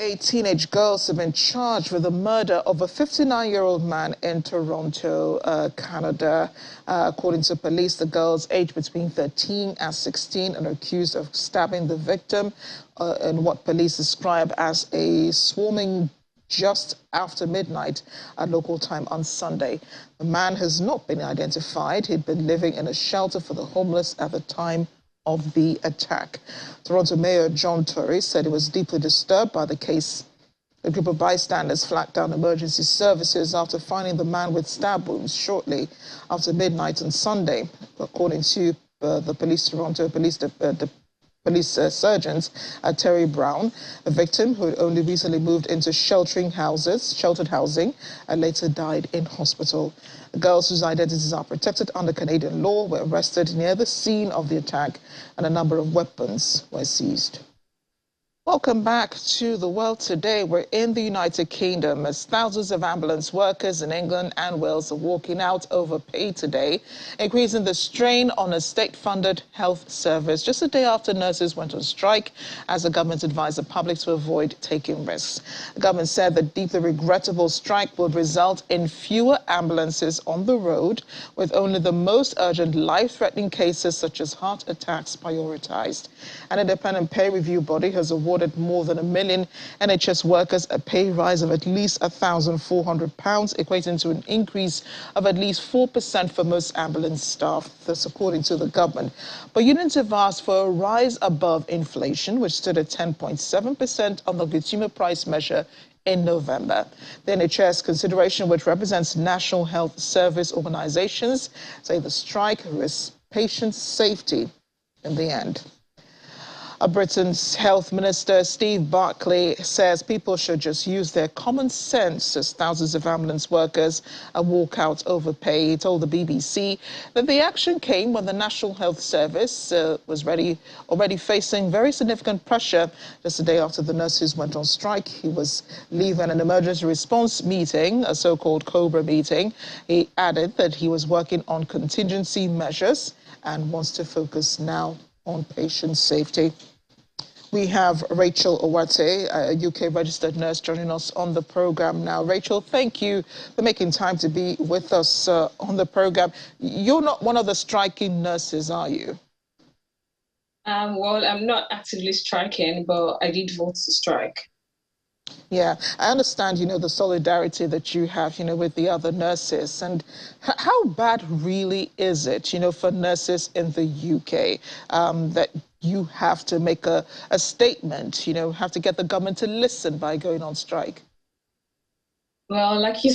Eight teenage girls have been charged with the murder of a 59-year-old man in Toronto, Canada. According to police, the girls aged between 13 and 16 are accused of stabbing the victim in what police describe as a swarming just after midnight at local time on Sunday. The man has not been identified. He'd been living in a shelter for the homeless at the time of the attack. Toronto Mayor John Tory said he was deeply disturbed by the case. A group of bystanders flagged down emergency services after finding the man with stab wounds shortly after midnight on Sunday. According to the Toronto Police surgeons Terry Brown, a victim who had only recently moved into sheltered housing, and later died in hospital. The girls, whose identities are protected under Canadian law, were arrested near the scene of the attack, and a number of weapons were seized. Welcome back to The World Today. We're in the United Kingdom as thousands of ambulance workers in England and Wales are walking out over pay today, increasing the strain on a state-funded health service just a day after nurses went on strike as the government advised the public to avoid taking risks. The government said the deeply regrettable strike would result in fewer ambulances on the road, with only the most urgent life-threatening cases such as heart attacks prioritized. An independent pay review body has awarded more than 1 million NHS workers a pay rise of at least £1,400, equating to an increase of at least 4% for most ambulance staff. That's according to the government. But unions have asked for a rise above inflation, which stood at 10.7% on the consumer price measure in November. The NHS consideration, which represents national health service organizations, say the strike risks patient safety in the end. Britain's Health Minister Steve Barclay says people should just use their common sense as thousands of ambulance workers walk out over pay. He told the BBC that the action came when the National Health Service was already facing very significant pressure just a day after the nurses went on strike. He was leaving an emergency response meeting, a so-called COBRA meeting. He added that he was working on contingency measures and wants to focus now on patient safety. We have Rachel Owate, a UK registered nurse, joining us on the program now. Rachel, thank you for making time to be with us on the program. You're not one of the striking nurses, are you? Well, I'm not actively striking, but I did vote to strike. Yeah, I understand, the solidarity that you have, with the other nurses. And how bad really is it, for nurses in the UK that you have to make a statement, have to get the government to listen by going on strike? Well, like you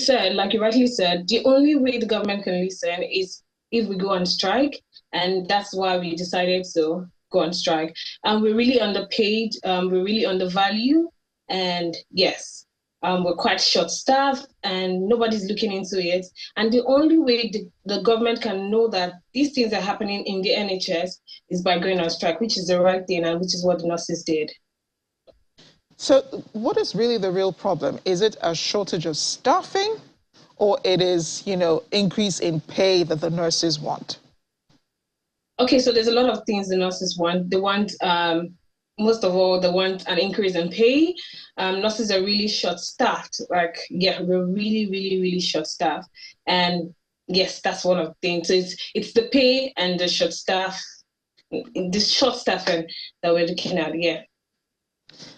rightly said, the only way the government can listen is if we go on strike. And that's why we decided to go on strike. And we're really underpaid, we're really undervalued. And yes, we're quite short-staffed and nobody's looking into it. And the only way the government can know that these things are happening in the NHS is by going on strike, which is the right thing and which is what the nurses did. So what is really the real problem? Is it a shortage of staffing, or it is, increase in pay that the nurses want? Okay, so there's a lot of things the nurses want. They want most of all, they want an increase in pay. Nurses are really short-staffed. We're really, really, really short-staffed. And yes, that's one of the things. So it's the pay and the short-staffing that we're looking at, yeah.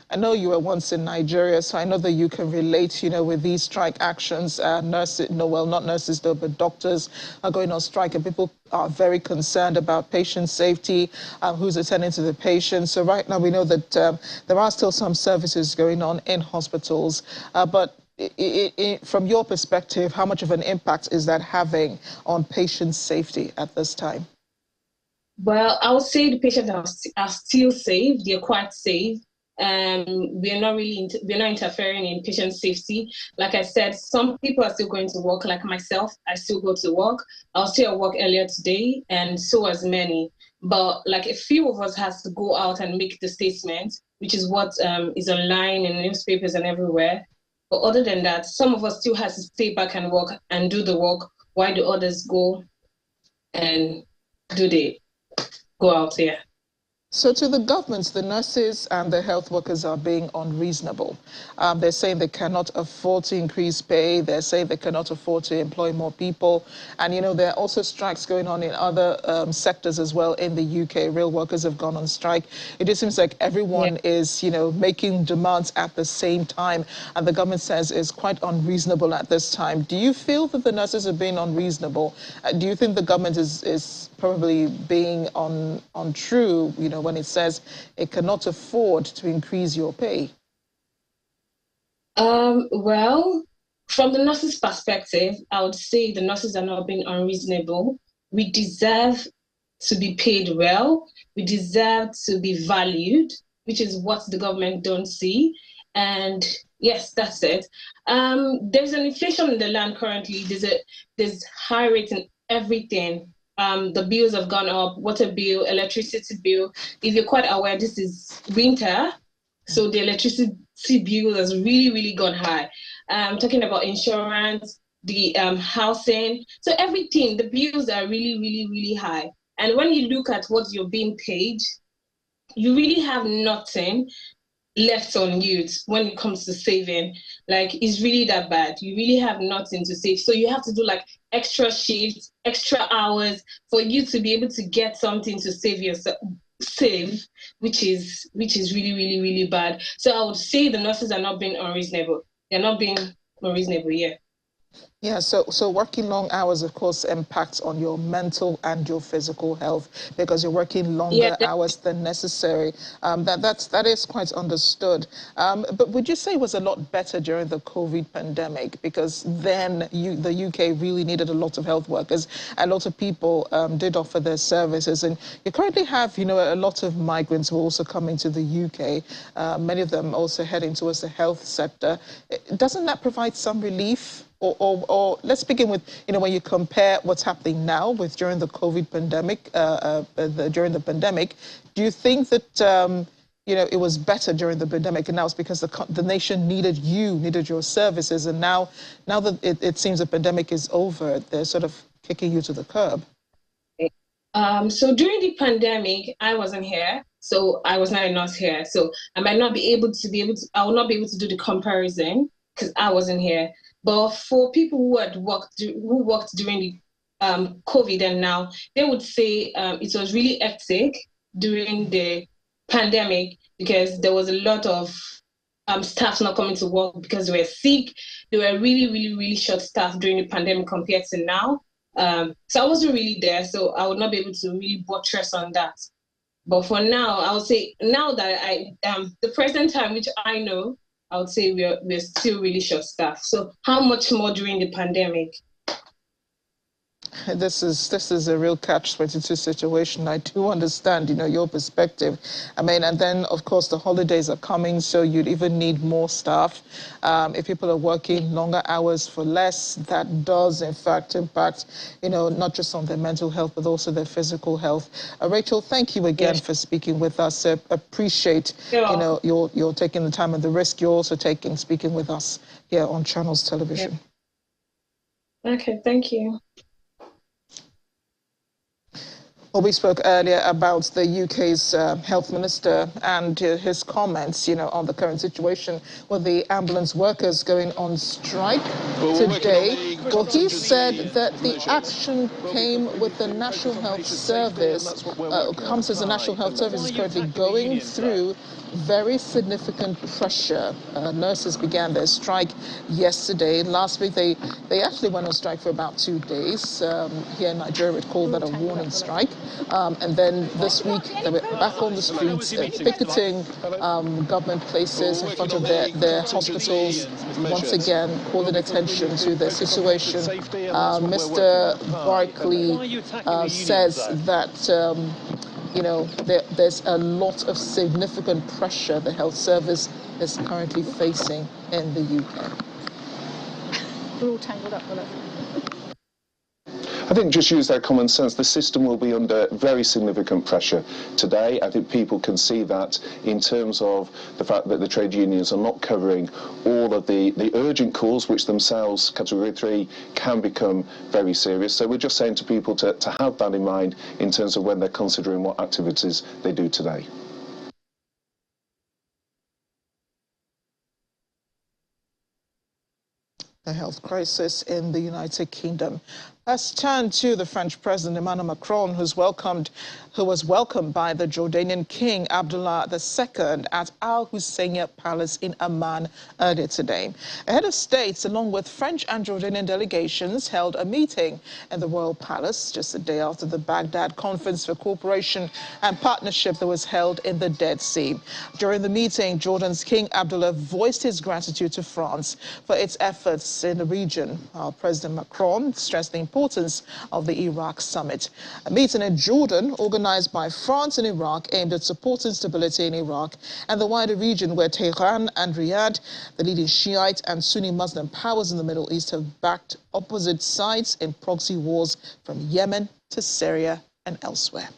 I know you were once in Nigeria, so I know that you can relate, with these strike actions. Nurses, not nurses though, but doctors are going on strike, and people are very concerned about patient safety, who's attending to the patients. So right now we know that there are still some services going on in hospitals, but from your perspective, how much of an impact is that having on patient safety at this time? Well, I would say the patients are still safe. They're quite safe. We're not interfering in patient safety. Like I said, some people are still going to work. Like myself, I still go to work. I was still at work earlier today, and so as many. But like a few of us has to go out and make the statement, which is what is online in newspapers and everywhere. But other than that, some of us still has to stay back and work and do the work while the others go and go out here. So to the governments, the nurses and the health workers are being unreasonable. They're saying they cannot afford to increase pay. They're saying they cannot afford to employ more people. And, you know, there are also strikes going on in other sectors as well in the UK. Rail workers have gone on strike. It just seems like everyone is, you know, making demands at the same time. And the government says it's quite unreasonable at this time. Do you feel that the nurses are being unreasonable? Do you think the government is probably being untrue, you know, when it says it cannot afford to increase your pay? Well, from the nurses' perspective, I would say the nurses are not being unreasonable. We deserve to be paid well. We deserve to be valued, which is what the government don't see. And yes, that's it. There's an inflation in the land currently. There's high rate in everything. The bills have gone up, water bill, electricity bill. If you're quite aware, this is winter, so the electricity bill has really, really gone high. Talking about insurance, the housing, so everything, the bills are really, really, really high. And when you look at what you're being paid, you really have nothing left on you when it comes to saving. Like, it's really that bad. You really have nothing to save. So you have to do like extra shifts, extra hours for you to be able to get something to save yourself, which is really, really, really bad. So I would say the nurses are not being unreasonable. They're not being unreasonable, yeah. Yeah, so working long hours, of course, impacts on your mental and your physical health because you're working longer hours than necessary. That is quite understood. But would you say it was a lot better during the COVID pandemic? Because then the UK really needed a lot of health workers. A lot of people did offer their services. And you currently have, you know, a lot of migrants who are also coming to the UK, many of them also heading towards the health sector. Doesn't that provide some relief? Or let's begin with, you know, when you compare what's happening now with during the COVID pandemic, during the pandemic, do you think that, you know, it was better during the pandemic and now it's because the nation needed your services, and now that it seems the pandemic is over, they're sort of kicking you to the curb? So during the pandemic, I wasn't here, so I was not a nurse here. So I might not be able to, I will not be able to do the comparison because I wasn't here. But for people who worked during the COVID and now, they would say it was really hectic during the pandemic because there was a lot of staff not coming to work because they were sick. They were really, really, really short staffed during the pandemic compared to now. So I wasn't really there, so I would not be able to really buttress on that. But for now, I would say now that the present time, which I know, I would say we're still really short staffed. So how much more during the pandemic? This is a real catch-22 situation. I do understand, you know, your perspective. I mean, and then of course the holidays are coming, so you'd even need more staff. If people are working longer hours for less, that does in fact impact, you know, not just on their mental health but also their physical health. Rachel, thank you again for speaking with us. Appreciate, you know, you're taking the time and the risk you're also taking speaking with us here on Channels Television. Okay, thank you. Well, we spoke earlier about the UK's health minister and his comments, you know, on the current situation with the ambulance workers going on strike today. Well, he said that the action came with the National Health Service, comes as the National Health Service is currently going through very significant pressure. Nurses began their strike yesterday. Last week, they actually went on strike for about 2 days. Here in Nigeria, we'd call that a warning strike. And then this week, they were back on the streets, picketing government places in front of their hospitals, once again calling attention to the situation. Mr. Barkley says that you know, there's a lot of significant pressure the health service is currently facing in the UK. We're all tangled up with it. I think just use their common sense. The system will be under very significant pressure today. I think people can see that in terms of the fact that the trade unions are not covering all of the urgent calls, which themselves, Category 3, can become very serious. So we're just saying to people to have that in mind in terms of when they're considering what activities they do today. The health crisis in the United Kingdom. Let's turn to the French President Emmanuel Macron, who was welcomed by the Jordanian King Abdullah II at Al Husseiniya Palace in Amman earlier today. A head of states, along with French and Jordanian delegations, held a meeting in the Royal Palace just a day after the Baghdad Conference for Cooperation and Partnership that was held in the Dead Sea. During the meeting, Jordan's King Abdullah voiced his gratitude to France for its efforts in the region, while President Macron stressed the importance of the Iraq summit. A meeting in Jordan organized by France and Iraq aimed at supporting stability in Iraq and the wider region, where Tehran and Riyadh, the leading Shiite and Sunni Muslim powers in the Middle East, have backed opposite sides in proxy wars from Yemen to Syria and elsewhere.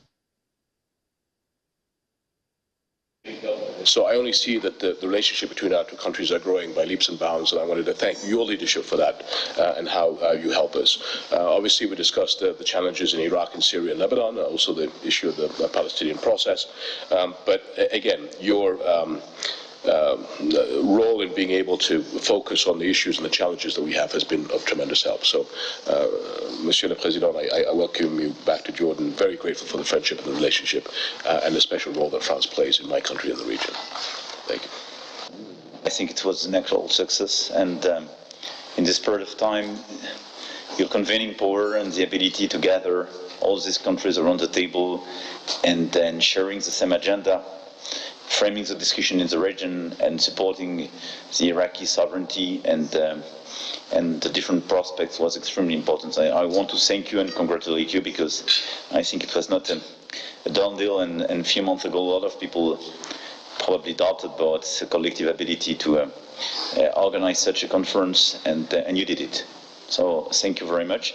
So I only see that the relationship between our two countries are growing by leaps and bounds, and I wanted to thank your leadership for that and how you help us. Obviously, we discussed the challenges in Iraq and Syria and Lebanon, also the issue of the Palestinian process. But again, your role in being able to focus on the issues and the challenges that we have has been of tremendous help. So, Monsieur le Président, I welcome you back to Jordan. Very grateful for the friendship and the relationship and the special role that France plays in my country and the region. Thank you. I think it was an actual success, and in this period of time, your convening power and the ability to gather all these countries around the table and then sharing the same agenda, framing the discussion in the region and supporting the Iraqi sovereignty and the different prospects was extremely important. I want to thank you and congratulate you, because I think it was not a done deal, and a few months ago a lot of people probably doubted about the collective ability to organize such a conference, and you did it. So thank you very much.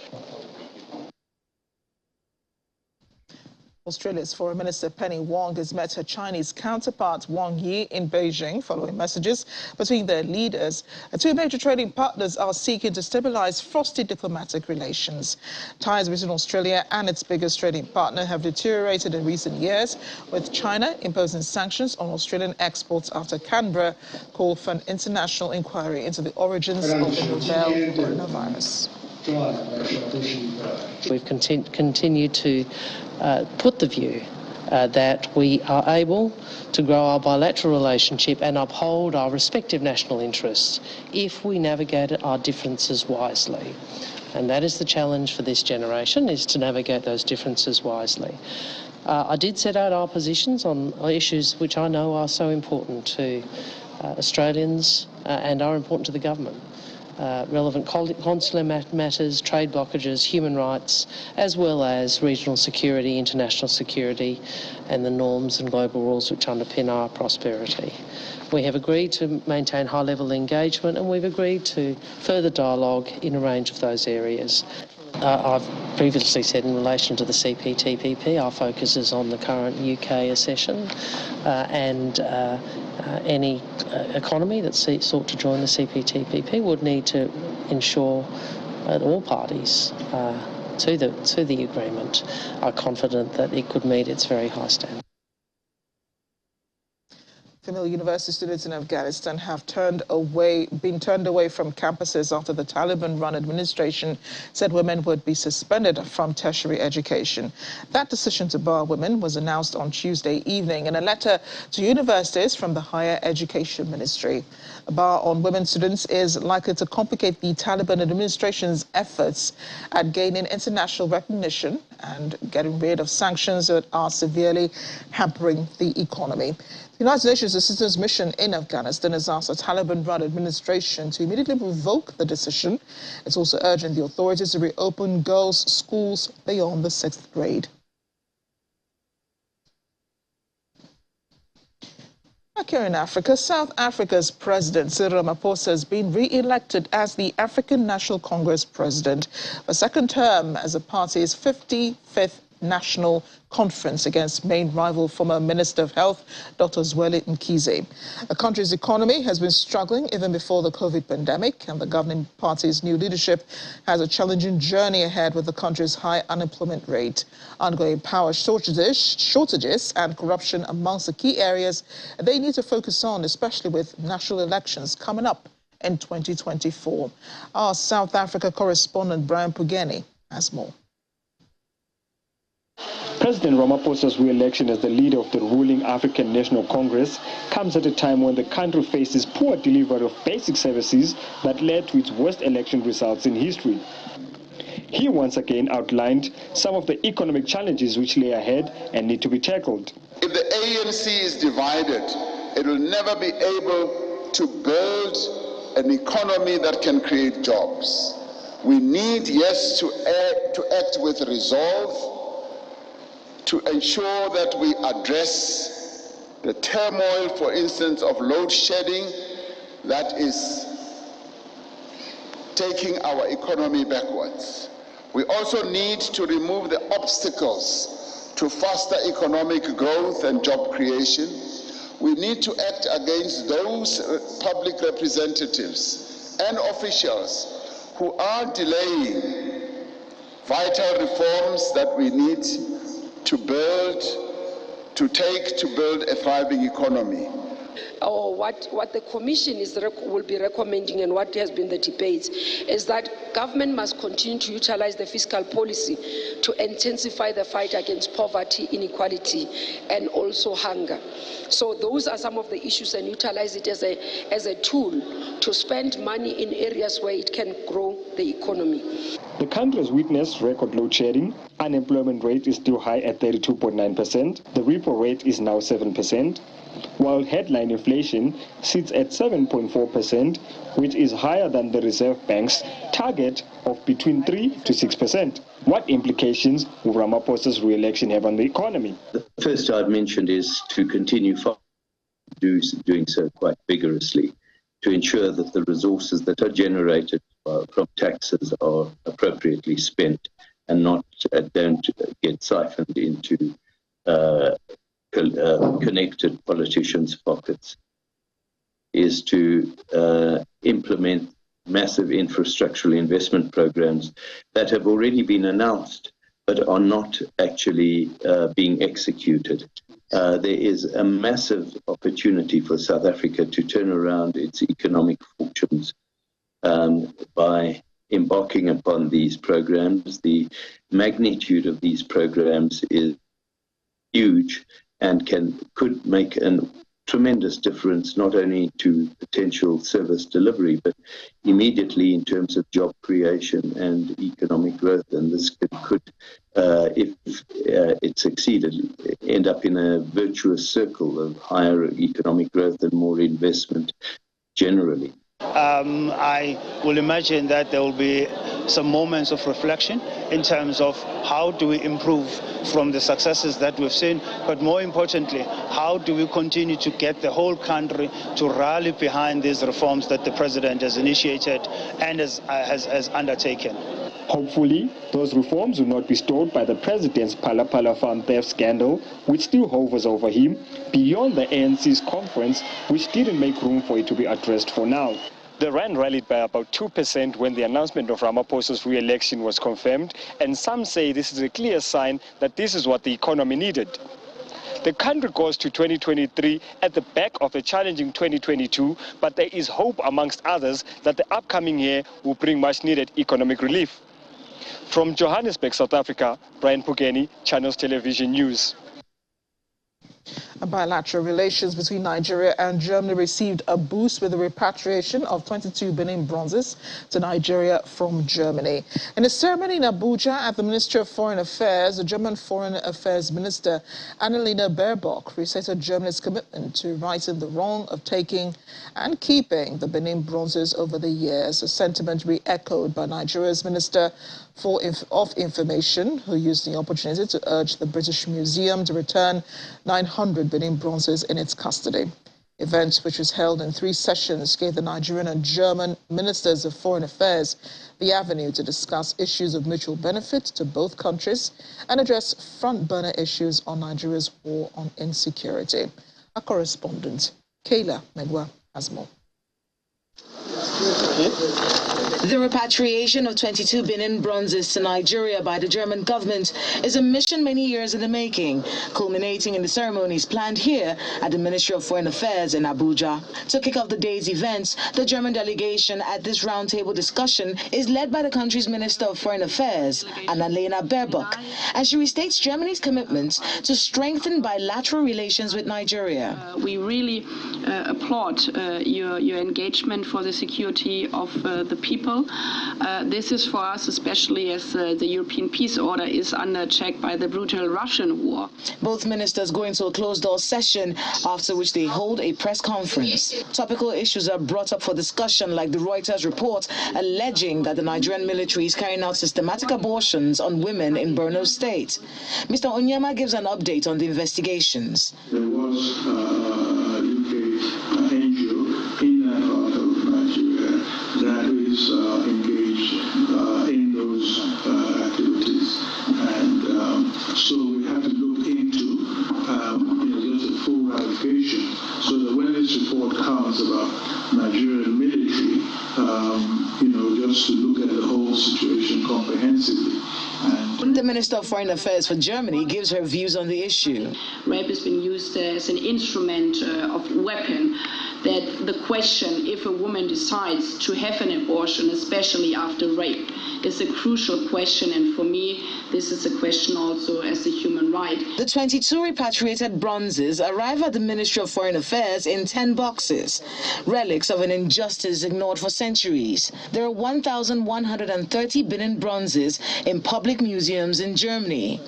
Australia's Foreign Minister Penny Wong has met her Chinese counterpart Wang Yi in Beijing following messages between their leaders. The two major trading partners are seeking to stabilize frosty diplomatic relations. Ties between Australia and its biggest trading partner have deteriorated in recent years, with China imposing sanctions on Australian exports after Canberra called for an international inquiry into the origins of the novel coronavirus. We've continued to put the view that we are able to grow our bilateral relationship and uphold our respective national interests if we navigate our differences wisely. And that is the challenge for this generation, is to navigate those differences wisely. I did set out our positions on issues which I know are so important to Australians and are important to the government. Relevant consular matters, trade blockages, human rights, as well as regional security, international security, and the norms and global rules which underpin our prosperity. We have agreed to maintain high-level engagement, and we've agreed to further dialogue in a range of those areas. I've previously said in relation to the CPTPP, our focus is on the current UK accession and any economy that sought to join the CPTPP would need to ensure that all parties to the agreement are confident that it could meet its very high standards. Female university students in Afghanistan have been turned away from campuses after the Taliban-run administration said women would be suspended from tertiary education. That decision to bar women was announced on Tuesday evening in a letter to universities from the Higher Education Ministry. A bar on women students is likely to complicate the Taliban administration's efforts at gaining international recognition and getting rid of sanctions that are severely hampering the economy. The United Nations Assistance Mission in Afghanistan has asked the Taliban-run administration to immediately revoke the decision. It's also urging the authorities to reopen girls' schools beyond the 6th grade. Back here in Africa, South Africa's President Cyril Ramaphosa has been re-elected as the African National Congress president for a second term as the party's 55th National Conference against main rival former Minister of Health, Dr. Zweli Mkhize. The country's economy has been struggling even before the COVID pandemic, and the governing party's new leadership has a challenging journey ahead with the country's high unemployment rate, ongoing power shortages and corruption amongst the key areas they need to focus on, especially with national elections coming up in 2024. Our South Africa correspondent Brian Pugeni has more. President Ramaphosa's re-election as the leader of the ruling African National Congress comes at a time when the country faces poor delivery of basic services that led to its worst election results in history. He once again outlined some of the economic challenges which lay ahead and need to be tackled. If the ANC is divided, it will never be able to build an economy that can create jobs. We need, yes, to act with resolve, to ensure that we address the turmoil, for instance, of load shedding that is taking our economy backwards. We also need to remove the obstacles to faster economic growth and job creation. We need to act against those public representatives and officials who are delaying vital reforms that we need to build a thriving economy. Or what the Commission will be recommending, and what has been the debate, is that government must continue to utilize the fiscal policy to intensify the fight against poverty, inequality, and also hunger. So those are some of the issues, and utilize it as a tool to spend money in areas where it can grow the economy. The country has witnessed record load shedding. Unemployment rate is still high at 32.9%. The repo rate is now 7%, while headline inflation sits at 7.4%, which is higher than the Reserve Bank's target of between 3 to 6%. What implications will Ramaphosa's re-election have on the economy? The first I've mentioned is to continue doing so quite vigorously, to ensure that the resources that are generated from taxes are appropriately spent and don't get siphoned into connected politicians' pockets, is to implement massive infrastructural investment programs that have already been announced but are not actually being executed. There is a massive opportunity for South Africa to turn around its economic fortunes by embarking upon these programs. The magnitude of these programs is huge and could make a tremendous difference, not only to potential service delivery, but immediately in terms of job creation and economic growth. And this could if it succeeded, end up in a virtuous circle of higher economic growth and more investment generally. I will imagine that there will be some moments of reflection in terms of how do we improve from the successes that we've seen, but more importantly, how do we continue to get the whole country to rally behind these reforms that the president has initiated and has undertaken. Hopefully, those reforms will not be stalled by the president's Phala farm theft scandal, which still hovers over him, beyond the ANC's conference, which didn't make room for it to be addressed for now. The rand rallied by about 2% when the announcement of Ramaphosa's re-election was confirmed, and some say this is a clear sign that this is what the economy needed. The country goes to 2023 at the back of a challenging 2022, but there is hope amongst others that the upcoming year will bring much-needed economic relief. From Johannesburg, South Africa, Brian Pugeni, Channels Television News. Bilateral relations between Nigeria and Germany received a boost with the repatriation of 22 Benin bronzes to Nigeria from Germany. In a ceremony in Abuja at the Ministry of Foreign Affairs, the German Foreign Affairs Minister Annalena Baerbock recited Germany's commitment to righting the wrong of taking and keeping the Benin bronzes over the years, a sentiment re-echoed by Nigeria's Minister of Information, who used the opportunity to urge the British Museum to return 900 Benin bronzes in its custody. Event, which was held in 3 sessions, gave the Nigerian and German ministers of foreign affairs the avenue to discuss issues of mutual benefit to both countries and address front-burner issues on Nigeria's war on insecurity. Our correspondent, Kayla Megwa, has more. The repatriation of 22 Benin bronzes to Nigeria by the German government is a mission many years in the making, culminating in the ceremonies planned here at the Ministry of Foreign Affairs in Abuja. To kick off the day's events, the German delegation at this roundtable discussion is led by the country's Minister of Foreign Affairs, Annalena Baerbock, and she restates Germany's commitment to strengthen bilateral relations with Nigeria. We really applaud your engagement for the security of the people. This is for us, especially as the European peace order is under check by the brutal Russian war. Both ministers go into a closed-door session, after which they hold a press conference. Topical issues are brought up for discussion, like the Reuters report alleging that the Nigerian military is carrying out systematic abortions on women in Borno State. Mr. Onyema gives an update on the investigations. There was a UK NGO in that part of Nigeria that is engaged in those activities, and so we have to look into just a full ratification, so that when this report comes about Nigerian military, just to look at the whole situation comprehensively. The Minister of Foreign Affairs for Germany gives her views on the issue. Rape has been used as an instrument of weapon. That the question if a woman decides to have an abortion, especially after rape, is a crucial question, and for me, this is a question also as a human right. The 22 repatriated bronzes arrive at the Ministry of Foreign Affairs in 10 boxes, relics of an injustice ignored for centuries. There are 1,130 Benin bronzes in public museums in Germany.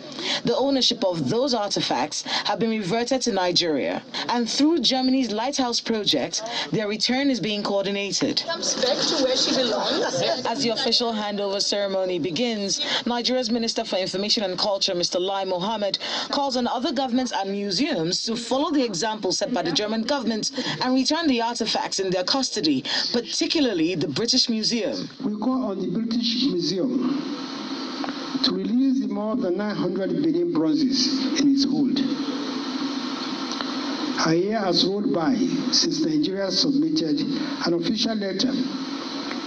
The ownership of those artifacts have been reverted to Nigeria, and through Germany's Lighthouse project, their return is being coordinated. Comes back to where she belongs. As the official handover ceremony begins, Nigeria's Minister for Information and Culture, Mr. Lai Mohammed, calls on other governments and museums to follow the example set by the German government and return the artifacts in their custody, particularly the British Museum. We call on the British Museum to release the more than 900 Benin bronzes in its hold. A year has rolled by since Nigeria submitted an official letter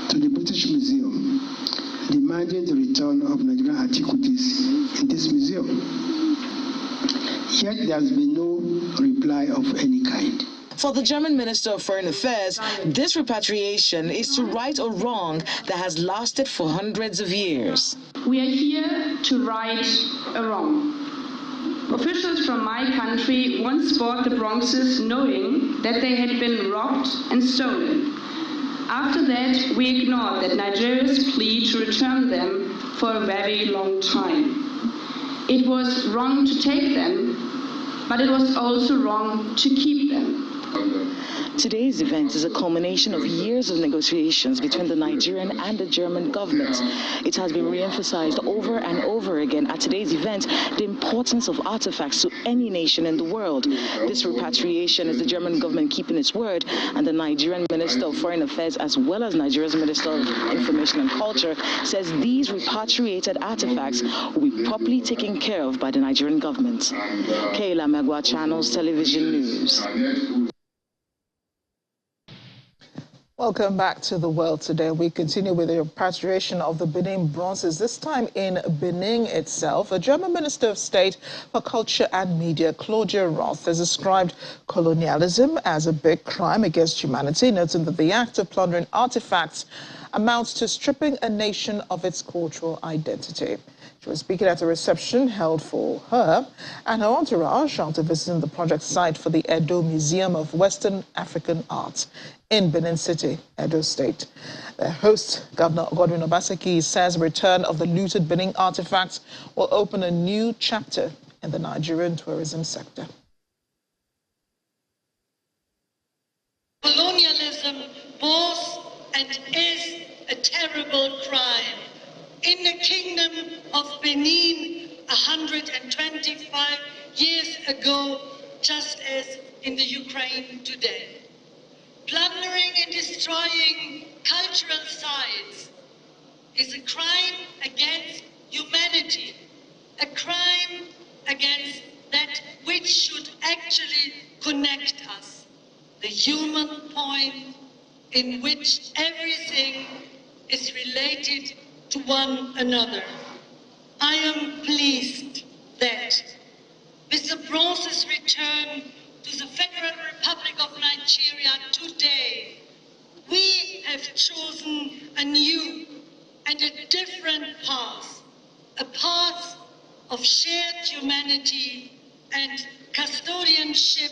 to the British Museum demanding the return of Nigerian antiquities in this museum. Yet there has been no reply of any kind. For the German Minister of Foreign Affairs, this repatriation is to right a wrong that has lasted for hundreds of years. We are here to right a wrong. Officials from my country once bought the bronzes knowing that they had been robbed and stolen. After that, we ignored that Nigeria's plea to return them for a very long time. It was wrong to take them, but it was also wrong to keep them. Today's event is a culmination of years of negotiations between the Nigerian and the German governments. It has been re-emphasized over and over again at today's event the importance of artifacts to any nation in the world. This repatriation is the German government keeping its word, and the Nigerian Minister of Foreign Affairs, as well as Nigeria's Minister of Information and Culture, says these repatriated artifacts will be properly taken care of by the Nigerian government. Kayla Megwa, Channels Television News. Welcome back to The World Today. We continue with the repatriation of the Benin bronzes, this time in Benin itself. A German Minister of State for Culture and Media, Claudia Roth, has described colonialism as a big crime against humanity, noting that the act of plundering artifacts amounts to stripping a nation of its cultural identity. She was speaking at a reception held for her and her entourage after visiting the project site for the Edo Museum of Western African Art in Benin City, Edo State. The host, Governor Godwin Obaseki, says return of the looted Benin artifacts will open a new chapter in the Nigerian tourism sector. Colonialism was and is a terrible crime. In the Kingdom of Benin, 125 years ago, just as in the Ukraine today. Plundering and destroying cultural sites is a crime against humanity, a crime against that which should actually connect us, the human point in which everything is related to one another. I am pleased that with the Bronze's return to the Federal Republic of Nigeria today, we have chosen a new and a different path, a path of shared humanity and custodianship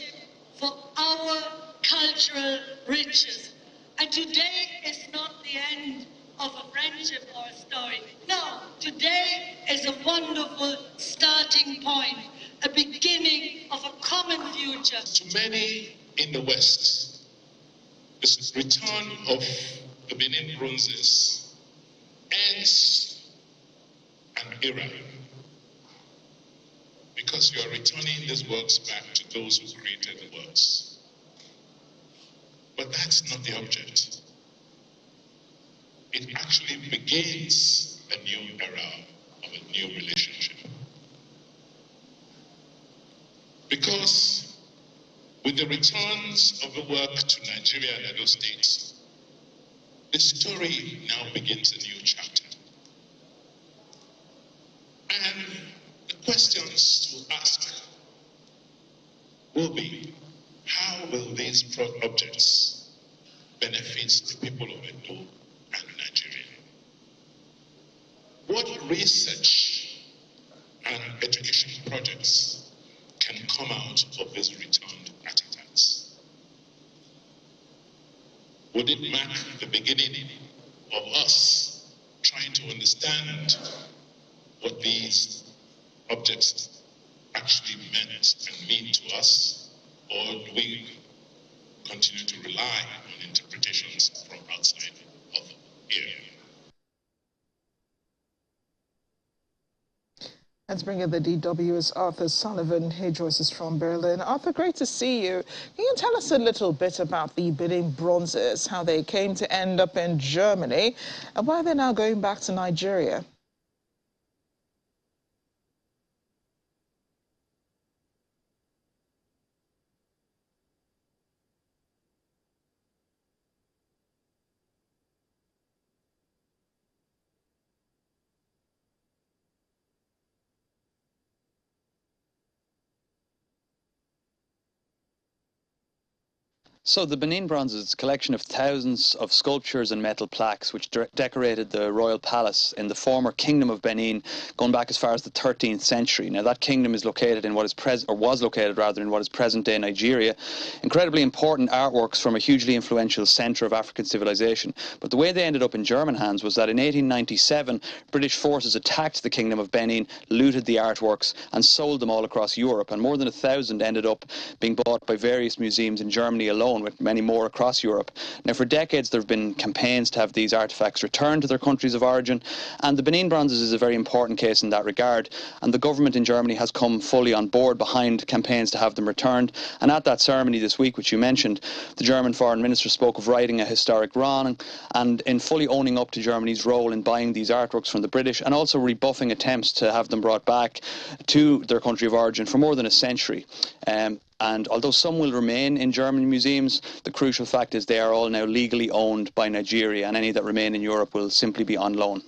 for our cultural riches. And today is not the end of a friendship or a story. No, today is a wonderful starting point, a beginning of a common future. To many in the West, this return of the Benin bronzes ends an era, because you are returning these works back to those who created the works. But that's not the object. It actually begins a new era of a new relationship. Because with the returns of the work to Nigeria and other states, the story now begins a new chapter. And the questions to ask will be, how will these objects benefit the people of Edo and Nigeria? What research and education projects can come out of these returned artifacts? Would it mark the beginning of us trying to understand what these objects actually meant and mean to us? Or do we continue to rely on interpretations from outside of here? Let's bring in the DW's Arthur Sullivan. He joins us from Berlin. Arthur, great to see you. Can you tell us a little bit about the Benin bronzes, how they came to end up in Germany, and why they're now going back to Nigeria? So the Benin bronzes is a collection of thousands of sculptures and metal plaques which decorated the royal palace in the former Kingdom of Benin, going back as far as the 13th century. Now that kingdom is located in what is was located rather in what is present-day Nigeria. Incredibly important artworks from a hugely influential centre of African civilization. But the way they ended up in German hands was that in 1897, British forces attacked the Kingdom of Benin, looted the artworks and sold them all across Europe. And more than 1,000 ended up being bought by various museums in Germany alone, with many more across Europe. Now for decades there have been campaigns to have these artefacts returned to their countries of origin, and the Benin bronzes is a very important case in that regard, and the government in Germany has come fully on board behind campaigns to have them returned. And at that ceremony this week, which you mentioned, the German foreign minister spoke of righting a historic wrong and in fully owning up to Germany's role in buying these artworks from the British, and also rebuffing attempts to have them brought back to their country of origin for more than a century. And although some will remain in German museums, the crucial fact is they are all now legally owned by Nigeria, and any that remain in Europe will simply be on loan.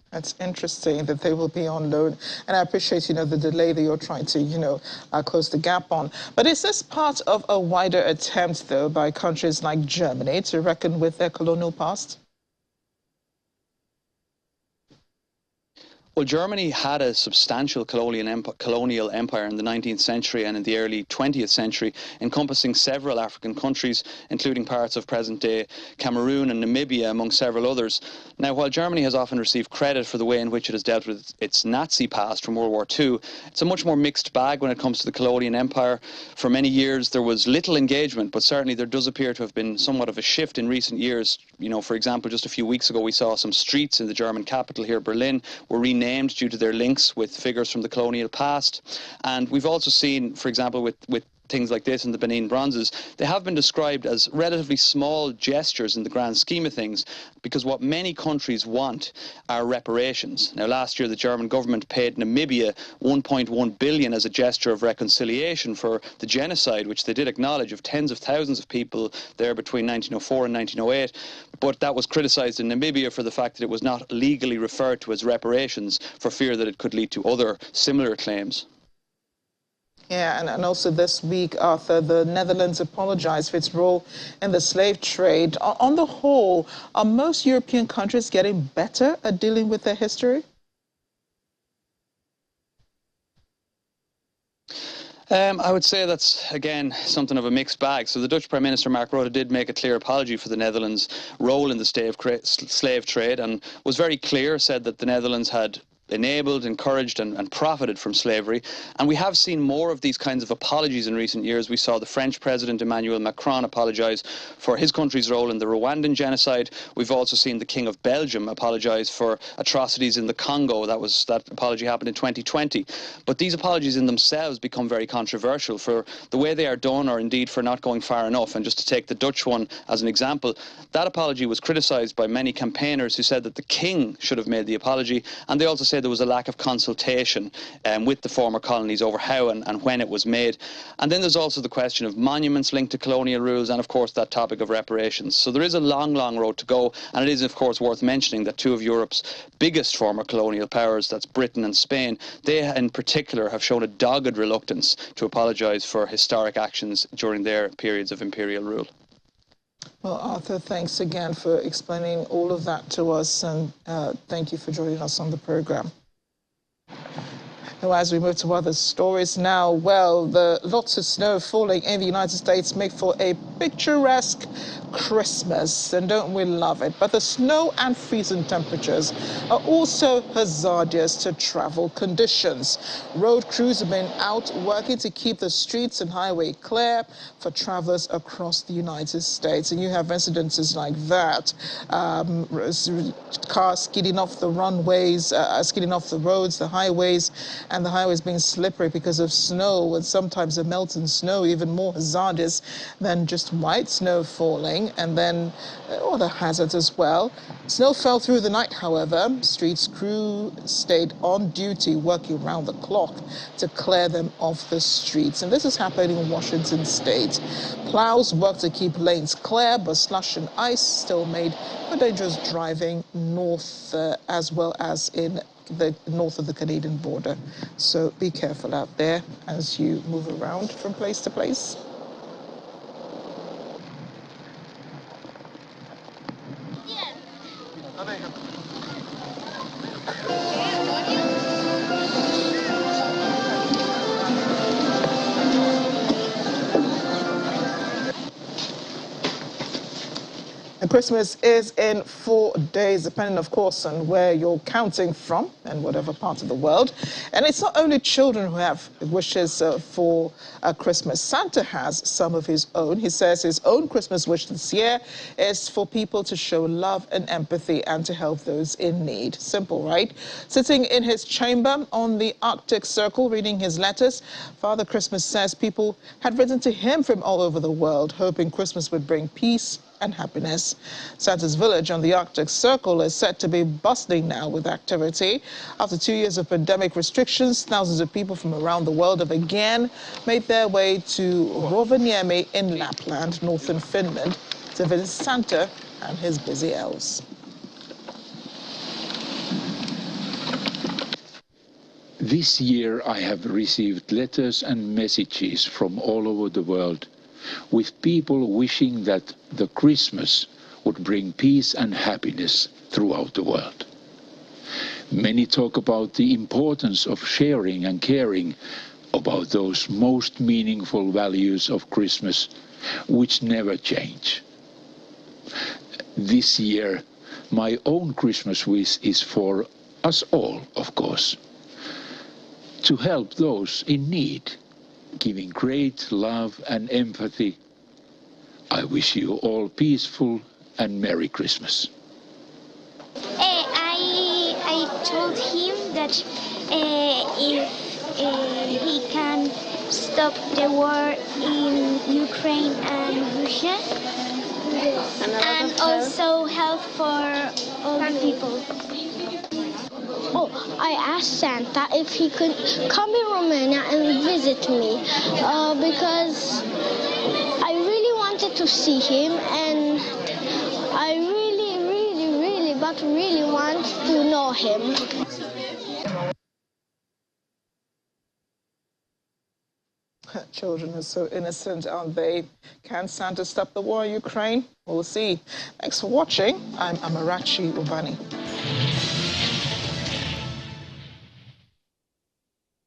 That's interesting that they will be on loan. And I appreciate, the delay that you're trying to, close the gap on. But is this part of a wider attempt, though, by countries like Germany to reckon with their colonial past? Well, Germany had a substantial colonial empire in the 19th century and in the early 20th century, encompassing several African countries, including parts of present-day Cameroon and Namibia, among several others. Now, while Germany has often received credit for the way in which it has dealt with its Nazi past from World War II, it's a much more mixed bag when it comes to the colonial empire. For many years, there was little engagement, but certainly there does appear to have been somewhat of a shift in recent years. For example, just a few weeks ago, we saw some streets in the German capital here, Berlin, were renamed named due to their links with figures from the colonial past. And we've also seen, for example, with things like this in the Benin bronzes, they have been described as relatively small gestures in the grand scheme of things, because what many countries want are reparations. Now, last year the German government paid Namibia 1.1 billion as a gesture of reconciliation for the genocide, which they did acknowledge, of tens of thousands of people there between 1904 and 1908. But that was criticised in Namibia for the fact that it was not legally referred to as reparations, for fear that it could lead to other similar claims. Yeah, and also this week, Arthur, the Netherlands apologized for its role in the slave trade. On the whole, are most European countries getting better at dealing with their history? I would say that's, again, something of a mixed bag. So the Dutch Prime Minister, Mark Rutte, did make a clear apology for the Netherlands' role in the slave trade, and was very clear, said that the Netherlands had enabled, encouraged and profited from slavery. And we have seen more of these kinds of apologies in recent years. We saw the French President Emmanuel Macron apologise for his country's role in the Rwandan genocide. We've also seen the King of Belgium apologise for atrocities in the Congo. That apology happened in 2020. But these apologies in themselves become very controversial for the way they are done, or indeed for not going far enough. And just to take the Dutch one as an example, that apology was criticised by many campaigners who said that the King should have made the apology, and they also said there was a lack of consultation with the former colonies over how and when it was made. And then there's also the question of monuments linked to colonial rules, and of course that topic of reparations. So there is a long, long road to go, and it is of course worth mentioning that two of Europe's biggest former colonial powers, that's Britain and Spain, they in particular have shown a dogged reluctance to apologise for historic actions during their periods of imperial rule. Well, Arthur, thanks again for explaining all of that to us, and thank you for joining us on the program. Now, as we move to other stories now, well, the lots of snow falling in the United States make for a picturesque Christmas, and don't we love it? But the snow and freezing temperatures are also hazardous to travel conditions. Road crews have been out working to keep the streets and highway clear for travelers across the United States. And you have incidences like that, cars skidding off the runways, skidding off the roads, the highways, and the highways being slippery because of snow, and sometimes the melting snow even more hazardous than just white snow falling. And then other hazards as well. Snow fell through the night, however. Streets crew stayed on duty, working around the clock to clear them off the streets. And this is happening in Washington State. Plows work to keep lanes clear, but slush and ice still made for dangerous driving north, as well as in the north of the Canadian border. So be careful out there as you move around from place to place. And Christmas is in 4 days, depending, of course, on where you're counting from and whatever part of the world. And it's not only children who have wishes for Christmas. Santa has some of his own. He says his own Christmas wish this year is for people to show love and empathy and to help those in need. Simple, right? Sitting in his chamber on the Arctic Circle, reading his letters, Father Christmas says people had written to him from all over the world, hoping Christmas would bring peace and happiness. Santa's village on the Arctic Circle is set to be bustling now with activity. After 2 years of pandemic restrictions, thousands of people from around the world have again made their way to Rovaniemi in Lapland, northern Finland, to visit Santa and his busy elves. This year I have received letters and messages from all over the world, with people wishing that the Christmas would bring peace and happiness throughout the world. Many talk about the importance of sharing and caring about those most meaningful values of Christmas, which never change. This year, my own Christmas wish is for us all, of course, to help those in need, giving great love and empathy. I wish you all peaceful and Merry Christmas. I told him that if he can stop the war in Ukraine and Russia, and also help for all the people. Oh, I asked Santa if he could come in Romania and visit me because I really wanted to see him, and I really want to know him. Children are so innocent, aren't they? Can Santa stop the war in Ukraine? We'll see. Thanks for watching. I'm Amarachi Ubani.